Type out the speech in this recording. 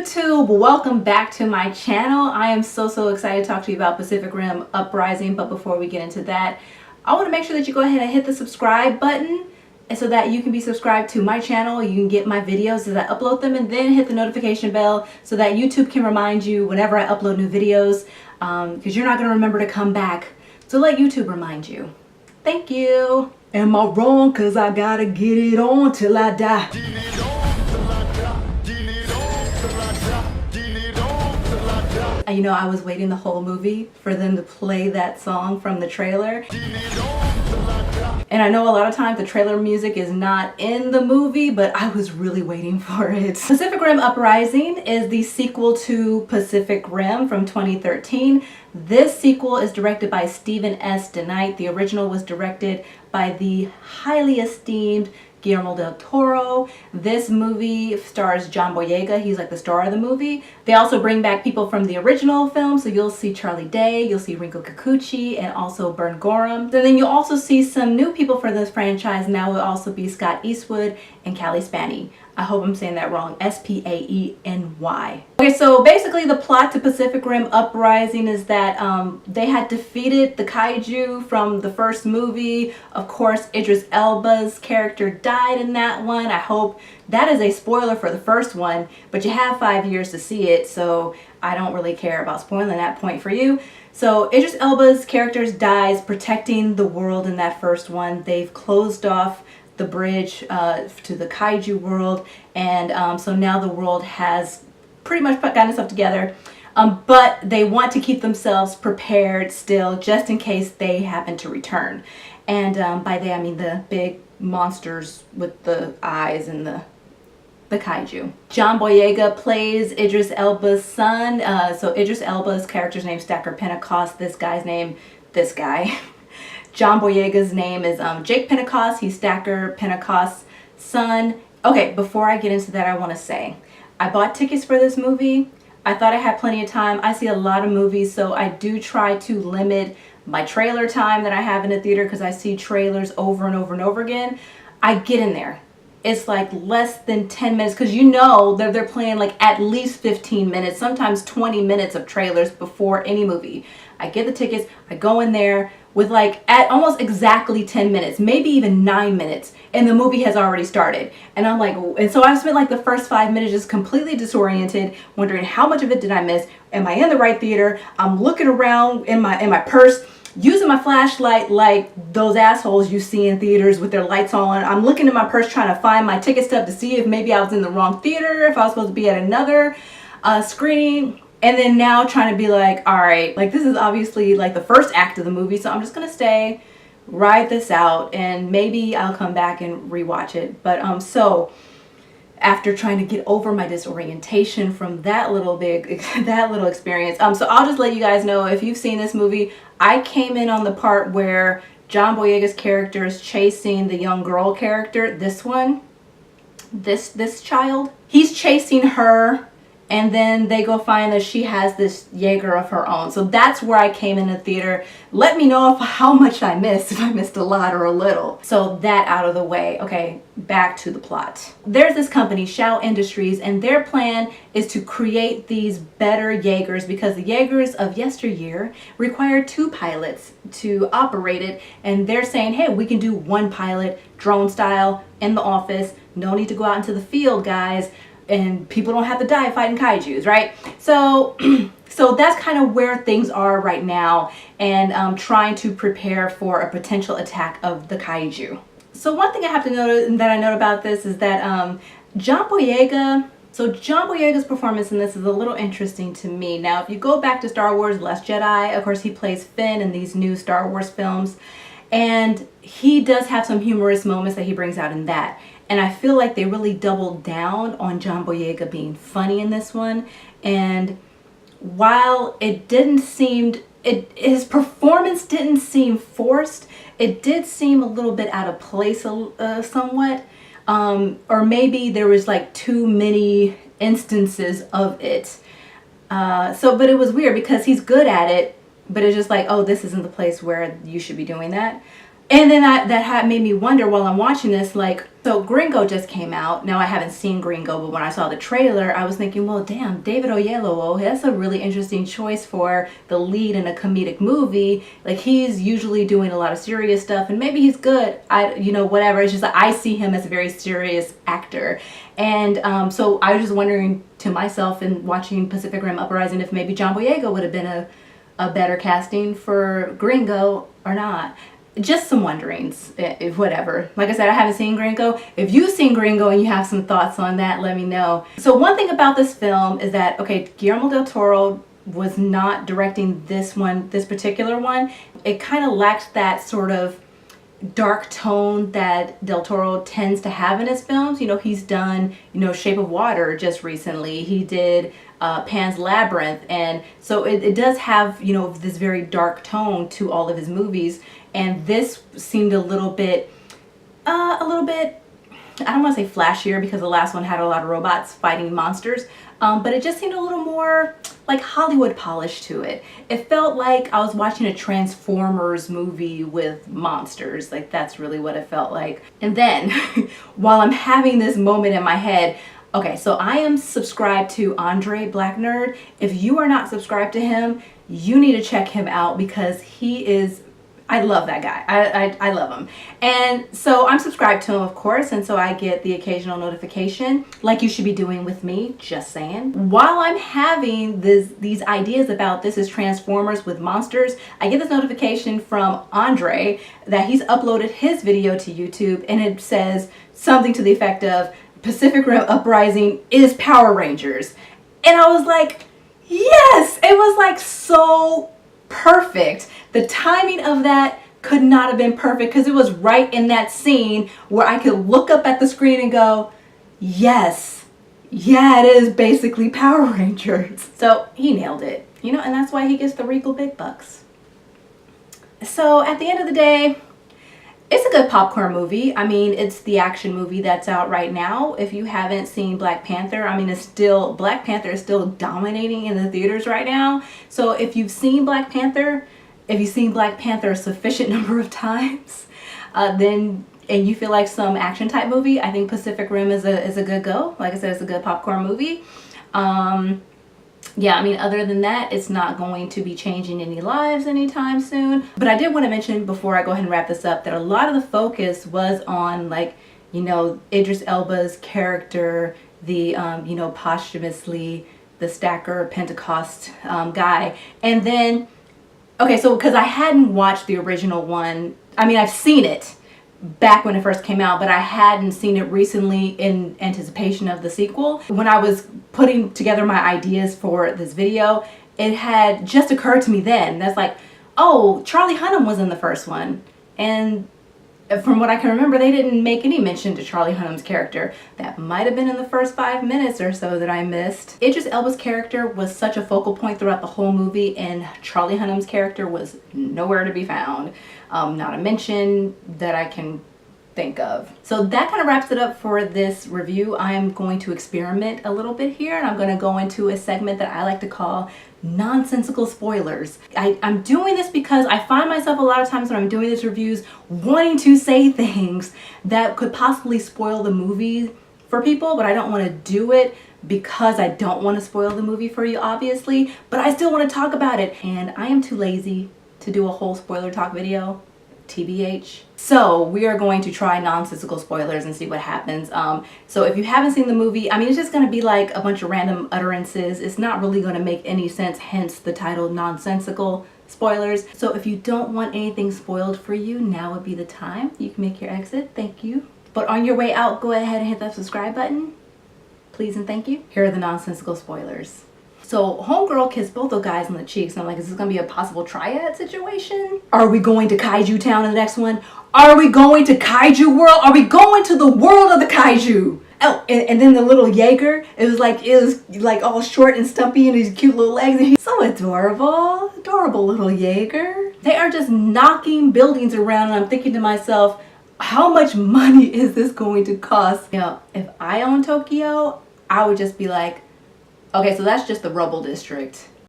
YouTube, welcome back to my channel. I am so excited to talk to you about Pacific Rim Uprising, but before we get into that, I want to make sure that you go ahead and hit the subscribe button and so that you can be subscribed to my channel. You can get my videos as I upload them, and then hit the notification bell so that YouTube can remind you whenever I upload new videos, because you're not going to remember to come back, so let YouTube remind you. Thank you. Am I wrong? Cause I gotta get it on till I die. You know, I was waiting the whole movie for them to play that song from the trailer. And I know a lot of times the trailer music is not in the movie, but I was really waiting for it. Pacific Rim Uprising is the sequel to Pacific Rim from 2013. This sequel is directed by Stephen S. DeKnight. The original was directed by the highly esteemed Guillermo del Toro. This movie stars John Boyega. He's like the star of the movie. They also bring back people from the original film, so you'll see Charlie Day, you'll see Rinko Kikuchi, and also Bern Gorham. And then you'll also see some new people for this franchise, and that will also be Scott Eastwood and Callie Spaney. I hope I'm saying that wrong. S-P-A-E-N-Y. Okay, so basically the plot to Pacific Rim Uprising is that they had defeated the kaiju from the first movie. Of course, Idris Elba's character died in that one. I hope that is a spoiler for the first one, but you have 5 years to see it, so I don't really care about spoiling that point for you. So Idris Elba's character dies protecting the world in that first one. They've closed off the bridge to the kaiju world, and so now the world has pretty much gotten itself together, but they want to keep themselves prepared still just in case they happen to return. And by they I mean the big monsters with the eyes and the kaiju. John Boyega plays Idris Elba's son. So Idris Elba's character's name is Stacker Pentecost. This guy John Boyega's name is Jake Pentecost. He's Stacker Pentecost's son. Okay, before I get into that, I want to say, I bought tickets for this movie. I thought I had plenty of time. I see a lot of movies, so I do try to limit my trailer time that I have in the theater because I see trailers over and over and over again. I get in there. It's like less than 10 minutes because you know they're playing like at least 15 minutes, sometimes 20 minutes of trailers before any movie. I get the tickets, I go in there with like at almost exactly 10 minutes, maybe even 9 minutes, and the movie has already started. And I'm like, and so I spent like the first 5 minutes just completely disoriented, wondering how much of it did I miss? Am I in the right theater? I'm looking around in my purse, using my flashlight like those assholes you see in theaters with their lights on. I'm looking in my purse trying to find my ticket stub to see if maybe I was in the wrong theater, if I was supposed to be at another screening. And then now trying to be like, all right, like this is obviously like the first act of the movie, so I'm just gonna stay, ride this out, and maybe I'll come back and rewatch it. But so after trying to get over my disorientation from that little experience, so I'll just let you guys know, if you've seen this movie, I came in on the part where John Boyega's character is chasing the young girl character. This one, this child, he's chasing her. And then they go find that she has this Jaeger of her own. So that's where I came in the theater. Let me know how much I missed, if I missed a lot or a little. So that out of the way. Okay, back to the plot. There's this company, Shao Industries, and their plan is to create these better Jaegers because the Jaegers of yesteryear required 2 pilots to operate it. And they're saying, hey, we can do 1 pilot, drone style, in the office. No need to go out into the field, guys. And people don't have to die fighting kaijus, right? So so that's kind of where things are right now, and trying to prepare for a potential attack of the kaiju. So one thing I have to note that I note about this is that John Boyega's performance in this is a little interesting to me. Now, if you go back to Star Wars: Last Jedi, of course he plays Finn in these new Star Wars films, and he does have some humorous moments that he brings out in that. And I feel like they really doubled down on John Boyega being funny in this one. And while it didn't seem, his performance didn't seem forced, it did seem a little bit out of place somewhat. Or maybe there was like too many instances of it. But it was weird because he's good at it, but it's just like, oh, this isn't the place where you should be doing that. And then that had made me wonder while I'm watching this, like, so Gringo just came out. Now I haven't seen Gringo, but when I saw the trailer, I was thinking, well, damn, David Oyelowo, that's a really interesting choice for the lead in a comedic movie. Like, he's usually doing a lot of serious stuff, and maybe he's good. Whatever. It's just that I see him as a very serious actor. And so I was just wondering to myself in watching Pacific Rim Uprising if maybe John Boyega would have been a better casting for Gringo or not. Just some wonderings, if whatever. Like I said, I haven't seen Gringo. If you've seen Gringo and you have some thoughts on that, let me know. So one thing about this film is that, okay, Guillermo del Toro was not directing this particular one. It kind of lacked that sort of dark tone that Del Toro tends to have in his films. He's done, Shape of Water just recently. He did Pan's Labyrinth, and so it does have, this very dark tone to all of his movies. And this seemed a little bit, I don't want to say flashier because the last one had a lot of robots fighting monsters, but it just seemed a little more like Hollywood polish to it. It felt like I was watching a Transformers movie with monsters. Like, that's really what it felt like. And then, while I'm having this moment in my head, okay, so I am subscribed to Andre Black Nerd. If you are not subscribed to him, you need to check him out because he is, I love that guy. I love him. And so I'm subscribed to him, of course, and so I get the occasional notification, like you should be doing with me, just saying. While I'm having these ideas about this is Transformers with monsters, I get this notification from Andre that he's uploaded his video to YouTube, and it says something to the effect of, Pacific Rim Uprising is Power Rangers. And I was like, yes! It was like so perfect. The timing of that could not have been perfect because it was right in that scene where I could look up at the screen and go, yes, yeah, it is basically Power Rangers. So he nailed it, and that's why he gets the regal big bucks. So at the end of the day, it's a good popcorn movie. I mean, it's the action movie that's out right now. If you haven't seen Black Panther, I mean, Black Panther is still dominating in the theaters right now. So if you've seen Black Panther, a sufficient number of times, and you feel like some action type movie, I think Pacific Rim is a good go. Like I said, it's a good popcorn movie. Yeah, I mean, other than that, it's not going to be changing any lives anytime soon. But I did want to mention before I go ahead and wrap this up that a lot of the focus was on, like, Idris Elba's character, the, posthumously the Stacker Pentecost guy. And then, okay, so because I hadn't watched the original one, I mean, I've seen it back when it first came out, but I hadn't seen it recently in anticipation of the sequel. When I was putting together my ideas for this video, it had just occurred to me then. That's like, oh, Charlie Hunnam was in the first one. And from what I can remember, they didn't make any mention to Charlie Hunnam's character. That might have been in the first 5 minutes or so that I missed. Idris Elba's character was such a focal point throughout the whole movie, and Charlie Hunnam's character was nowhere to be found. Not a mention that I can think of. So that kind of wraps it up for this review. I'm going to experiment a little bit here, and I'm going to go into a segment that I like to call nonsensical spoilers. I'm doing this because I find myself a lot of times when I'm doing these reviews wanting to say things that could possibly spoil the movie for people, but I don't want to do it because I don't want to spoil the movie for you, obviously, but I still want to talk about it, and I am too lazy to do a whole spoiler talk video, TBH. So we are going to try nonsensical spoilers and see what happens. So if you haven't seen the movie, I mean, it's just going to be like a bunch of random utterances. It's not really going to make any sense, hence the title nonsensical spoilers. So if you don't want anything spoiled for you, now would be the time. You can make your exit. Thank you. But on your way out, go ahead and hit that subscribe button. Please and thank you. Here are the nonsensical spoilers. So homegirl kissed both the guys on the cheeks, and I'm like, is this gonna be a possible triad situation? Are we going to Kaiju Town in the next one? Are we going to Kaiju World? Are we going to the world of the Kaiju? Oh, and then the little Jaeger, it was like all short and stumpy and his cute little legs, and he's so adorable. Adorable little Jaeger. They are just knocking buildings around, and I'm thinking to myself, how much money is this going to cost? If I own Tokyo, I would just be like, okay, so that's just the rubble district.